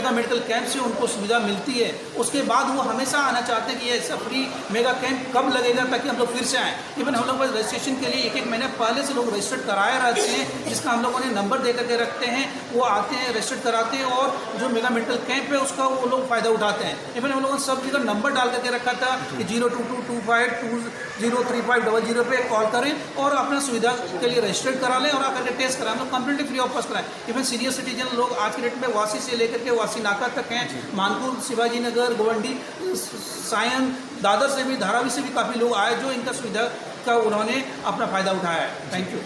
Mega medical camp से उनको सुविधा मिलती है, उसके बाद वो हमेशा आना चाहते हैं कि ऐसा फ्री मेगा कैंप कब लगेगा ताकि हम लोग फिर से आएँ। इवन हम लोग रजिस्ट्रेशन के लिए 1-1 महीने पहले से लोग रजिस्टर्ड कराए रहते हैं, जिसका हम लोगों ने नंबर दे करके रखते हैं। वो आते हैं, रजिस्टर्ड कराते हैं और जो मेगा मेडिकल कैंप है उसका वो लोग फ़ायदा उठाते हैं। इवन हम लोगों ने सब जगह नंबर डाल करके रखा था कि 02225203500 पे कॉल करें और अपना सुविधा के लिए रजिस्टर्ड करा लें और आकर के टेस्ट कराएं। हम लोग कम्प्लीटली फ्री ऑफ कॉस्ट कराएं। इवन सीनियर सिटीजन लोग आज के डेट में वासी से लेकर के वासी नाका तक हैं, मानपुर, शिवाजी नगर, गोवंडी, सायन, दादर से भी, धारावी से भी काफ़ी लोग आए जो इनका सुविधा का उन्होंने अपना फ़ायदा उठाया है। Thank you.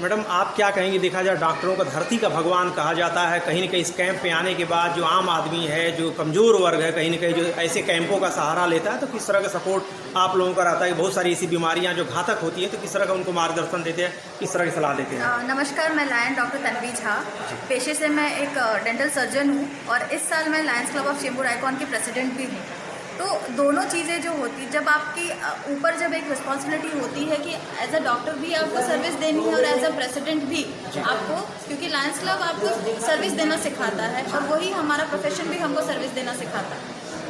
मैडम, आप क्या कहेंगे? देखा जाए डॉक्टरों का धरती का भगवान कहा जाता है, कहीं न कहीं इस कैंप में आने के बाद जो आम आदमी है, जो कमज़ोर वर्ग है, कहीं न कहीं जो ऐसे कैंपों का सहारा लेता है, तो किस तरह का सपोर्ट आप लोगों का रहता है? बहुत सारी ऐसी बीमारियां जो घातक होती हैं, तो किस तरह का उनको मार्गदर्शन देते हैं, किस तरह की सलाह देते हैं? नमस्कार, मैं लायन डॉक्टर तन्वी झा। पेशे से मैं एक डेंटल सर्जन हूँ और इस साल मैं Lions club of Chembur icon की प्रेसिडेंट भी हूँ। तो दोनों चीज़ें जो होती, जब आपकी ऊपर जब एक रिस्पॉन्सिबिलिटी होती है कि एज अ डॉक्टर भी आपको सर्विस देनी है और एज अ प्रेसिडेंट भी आपको, क्योंकि लायंस क्लब आपको सर्विस देना सिखाता है और वही हमारा प्रोफेशन भी हमको सर्विस देना सिखाता है।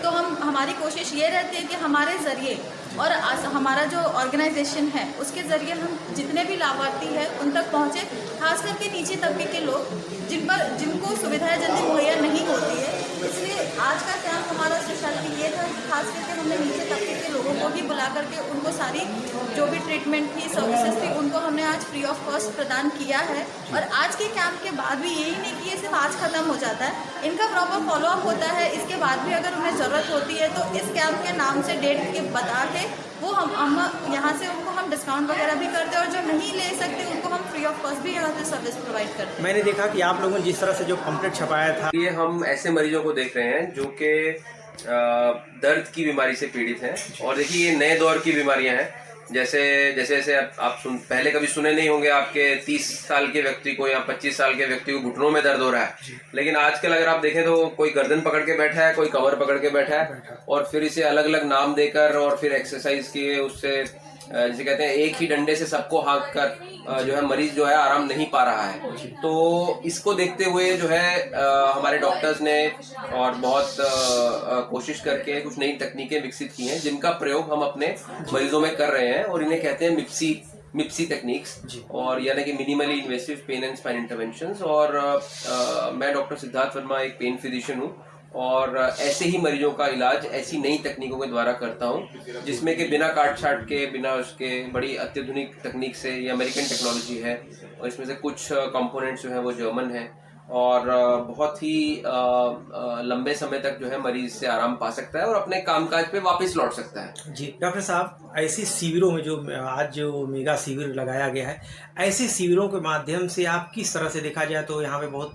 तो हमारी कोशिश ये रहती है कि हमारे ज़रिए और हमारा जो ऑर्गेनाइजेशन है उसके ज़रिए हम जितने भी लाभार्थी हैं उन तक पहुँचे, खास करके नीचे तबके के लोग जिनको सुविधाएं जल्दी मुहैया नहीं होती है। इसलिए आज का कैंप हमारा स्पेशलिटी ये था, खास करके हमने नीचे तबके के लोगों को ही बुला करके उनको सारी जो भी ट्रीटमेंट थी, सर्विसेज थी, उनको हमने आज फ्री ऑफ कॉस्ट प्रदान किया है। और आज के कैंप के बाद भी यही नहीं कि ये सिर्फ आज ख़त्म हो जाता है, इनका प्रॉपर फॉलोअप होता है। इसके बाद भी अगर उन्हें ज़रूरत होती है तो इस कैंप के नाम से डेट के बता के वो हम यहाँ से उनको हम डिस्काउंट वगैरह भी करते हैं और जो नहीं ले सकते उनको हम फ्री ऑफ कॉस्ट भी यहाँ से सर्विस प्रोवाइड करते हैं। मैंने देखा कि आप लोगों ने जिस तरह से जो पम्पलेट छपाया था, ये हम ऐसे मरीजों को देख रहे हैं जो कि दर्द की बीमारी से पीड़ित हैं। और देखिए, ये नए दौर की बीमारियां हैं। जैसे आप पहले कभी सुने नहीं होंगे आपके 30 साल के व्यक्ति को या 25 साल के व्यक्ति को घुटनों में दर्द हो रहा है, लेकिन आजकल अगर आप देखें तो कोई गर्दन पकड़ के बैठा है, कोई कमर पकड़ के बैठा है और फिर इसे अलग अलग नाम देकर और फिर एक्सरसाइज किए उससे, जिसे कहते हैं एक ही डंडे से सबको हाँक कर जो है मरीज जो है आराम नहीं पा रहा है। तो इसको देखते हुए जो है हमारे डॉक्टर्स ने और बहुत कोशिश करके कुछ नई तकनीकें विकसित की हैं जिनका प्रयोग हम अपने मरीजों में कर रहे हैं और इन्हें कहते हैं मिप्सी टेक्निक्स, और यानी कि minimally invasive pain and spine interventions. और मैं डॉक्टर सिद्धार्थ वर्मा एक पेन फिजिशियन हूँ और ऐसे ही मरीजों का इलाज ऐसी नई तकनीकों के द्वारा करता हूँ, जिसमें कि बिना काट छाट के, बिना उसके बड़ी अत्याधुनिक तकनीक से, ये अमेरिकन टेक्नोलॉजी है और इसमें से कुछ कंपोनेंट्स जो है वो जर्मन है और बहुत ही लंबे समय तक जो है मरीज से आराम पा सकता है और अपने कामकाज पे वापस लौट सकता है। जी डॉक्टर साहब, ऐसे शिविरों में जो आज जो मेगा शिविर लगाया गया है, ऐसे शिविरों के माध्यम से आप किस तरह से, देखा जाए तो यहाँ पे बहुत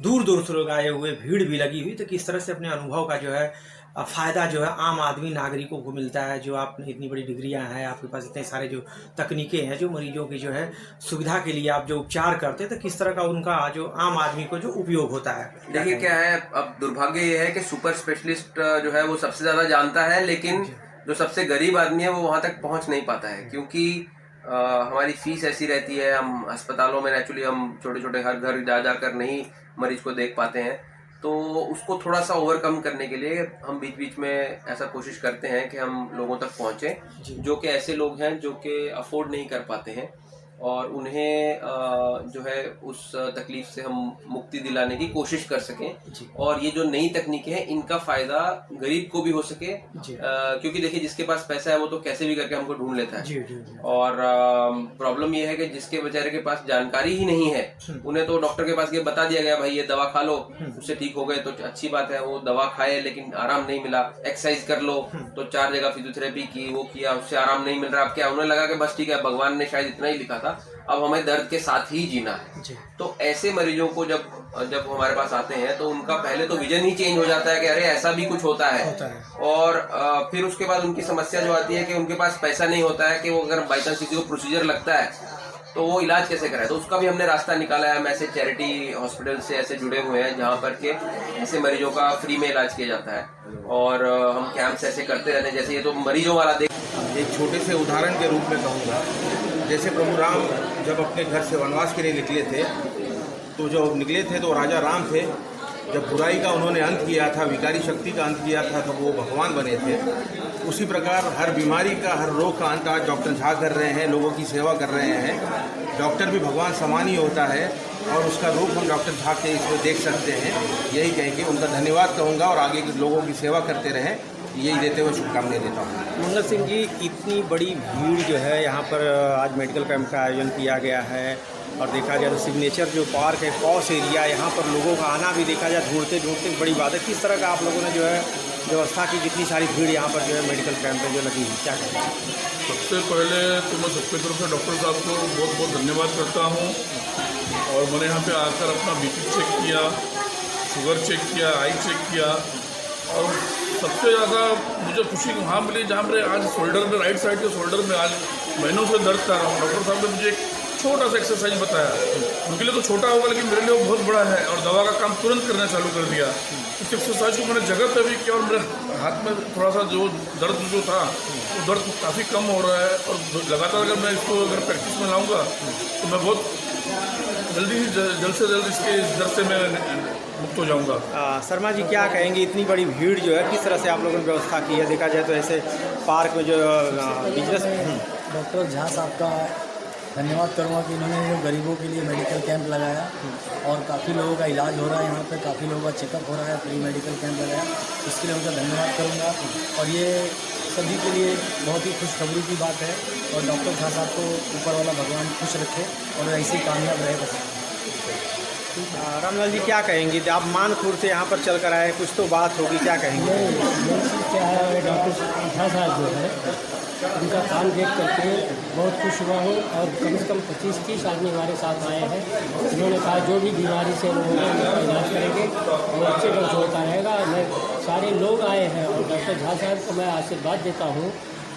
दूर दूर से लोग आए हुए, भीड़ भी लगी हुई, तो किस तरह से अपने अनुभव का जो है फ़ायदा जो है आम आदमी नागरिकों को मिलता है? जो आपने इतनी बड़ी डिग्रियां हैं, आपके पास इतने सारे जो तकनीकें हैं, जो मरीजों की जो है सुविधा के लिए आप जो उपचार करते हैं, तो किस तरह का उनका जो आम आदमी को जो उपयोग होता है? देखिए क्या है, अब दुर्भाग्य ये है कि सुपर स्पेशलिस्ट जो है वो सबसे ज़्यादा जानता है, लेकिन जो सबसे गरीब आदमी है वो वहाँ तक पहुँच नहीं पाता है, क्योंकि हमारी फीस ऐसी रहती है। हम अस्पतालों में नेचुरली हम छोटे छोटे हर घर जा जाकर नहीं मरीज को देख पाते हैं, तो उसको थोड़ा सा ओवरकम करने के लिए हम बीच बीच में ऐसा कोशिश करते हैं कि हम लोगों तक पहुँचें जो कि ऐसे लोग हैं जो कि अफोर्ड नहीं कर पाते हैं और उन्हें जो है उस तकलीफ से हम मुक्ति दिलाने की कोशिश कर सकें। और ये जो नई तकनीकें हैं इनका फ़ायदा गरीब को भी हो सके, क्योंकि देखिए जिसके पास पैसा है वो तो कैसे भी करके हमको ढूंढ लेता है। और प्रॉब्लम ये है कि जिसके बेचारे के पास जानकारी ही नहीं है, उन्हें तो डॉक्टर के पास ये बता दिया गया भाई ये दवा खा लो, उससे ठीक हो गए तो अच्छी बात है, वो दवा खाए लेकिन आराम नहीं मिला। एक्सरसाइज कर लो तो 4 जगह फिजियोथेरेपी की, वो किया, उससे आराम नहीं मिल रहा। अब क्या उन्हें लगा कि बस ठीक है, भगवान ने शायद इतना ही लिखा था, अब हमें दर्द के साथ ही जीना है। तो ऐसे मरीजों को जब हमारे पास आते हैं तो उनका पहले तो विजन ही चेंज हो जाता है कि अरे ऐसा भी कुछ होता है। और फिर उसके बाद उनकी समस्या जो आती है कि उनके पास पैसा नहीं होता है कि वो अगर बाई चांस किसी को प्रोसीजर लगता है तो वो इलाज कैसे कराए। तो उसका भी हमने रास्ता निकाला है। हम ऐसे चैरिटी हॉस्पिटल से ऐसे जुड़े हुए हैं जहाँ पर के ऐसे मरीजों का फ्री में इलाज किया जाता है और हम कैंप्स ऐसे करते रहते हैं। जैसे ये तो मरीजों वाला एक छोटे से उदाहरण के रूप में कहूँगा, जैसे प्रभु राम जब अपने घर से वनवास के लिए निकले थे, तो जो निकले थे तो राजा राम थे जब बुराई का उन्होंने अंत किया था, विकारी शक्ति का अंत किया था, तब वो भगवान बने थे। उसी प्रकार हर बीमारी का, हर रोग का अंत आज डॉक्टर झा कर रहे हैं, लोगों की सेवा कर रहे हैं। डॉक्टर भी भगवान समान ही होता है और उसका रूप हम डॉक्टर झा के इसमें देख सकते हैं। यही कह के उनका धन्यवाद कहूँगा और आगे के लोगों की सेवा करते रहें, यही देते हुए शुभकामनाएं देता हूँ। मंगल सिंह जी, इतनी बड़ी भीड़ जो है यहाँ पर आज मेडिकल कैंप का आयोजन किया गया है और देखा जाए तो सिग्नेचर जो पार्क है, पॉश एरिया, यहाँ पर लोगों का आना भी देखा जाए ढूंढते ढूंढते बड़ी बात है। किस तरह का आप लोगों ने जो है व्यवस्था की, कितनी सारी भीड़ यहाँ पर जो है मेडिकल कैंप में जो लगी हुई, क्या कहते हैं? सबसे पहले तो मैं सबकी तरफ से डॉक्टर साहब को बहुत बहुत धन्यवाद करता हूँ। और मैंने यहाँ पे आकर अपना बीपी चेक किया, शुगर चेक किया, आई चेक किया और सबसे ज़्यादा मुझे खुशी वहाँ मिली जहाँ मेरे आज शोल्डर में, राइट साइड के शोल्डर में आज महीनों से दर्द कर रहा हूँ। डॉक्टर साहब ने मुझे एक छोटा सा एक्सरसाइज बताया, उनके लिए तो छोटा होगा लेकिन मेरे लिए वो बहुत बड़ा है और दवा का काम तुरंत करना चालू कर दिया। इस एक्सरसाइज को मैंने जगह पे भी किया और मेरे हाथ में थोड़ा सा जो दर्द जो था वो दर्द काफ़ी कम हो रहा है और लगातार अगर मैं इसको अगर प्रैक्टिस में लाऊंगा तो मैं बहुत जल्द से जल्द इसके इस दर्द से मैं मुक्त हो जाऊंगा। शर्मा जी, क्या कहेंगे, इतनी बड़ी भीड़ जो है किस तरह से आप लोगों ने व्यवस्था की है? देखा जाए तो ऐसे पार्क में जो बिजनेस डॉक्टर झा साहब का धन्यवाद करूँगा कि इन्होंने जो गरीबों के लिए मेडिकल कैंप लगाया और काफ़ी लोगों का इलाज हो रहा है, यहाँ पे काफ़ी लोगों का चेकअप हो रहा है, फ्री मेडिकल कैंप लगाया, इसके लिए उनका धन्यवाद करूँगा। और ये सभी के लिए बहुत ही खुशखबरी की बात है और डॉक्टर झा साहब को ऊपर वाला भगवान खुश रखे और ऐसे ही कामयाब रहे बस। रामलाल जी, क्या कहेंगे? आप मानपुर से यहाँ पर चल कर आए, कुछ तो बात होगी, क्या कहेंगे? क्या है, डॉक्टर झा साहब जो है उनका काम देख करके बहुत खुश हुआ हूँ और कम से कम 25-30 आदमी हमारे साथ आए हैं। उन्होंने कहा जो भी बीमारी से लोग हैं उनका इलाज करेंगे और अच्छे ढंग से होता रहेगा। मैं सारे लोग आए हैं और डॉक्टर झा साहब को मैं आशीर्वाद देता हूँ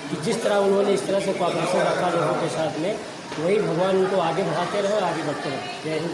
कि जिस तरह उन्होंने इस तरह से कोऑपरेशन रखा लोगों के साथ में, वही भगवान उनको आगे बढ़ाते रहे और आगे बढ़ते रहे। जय हिंद।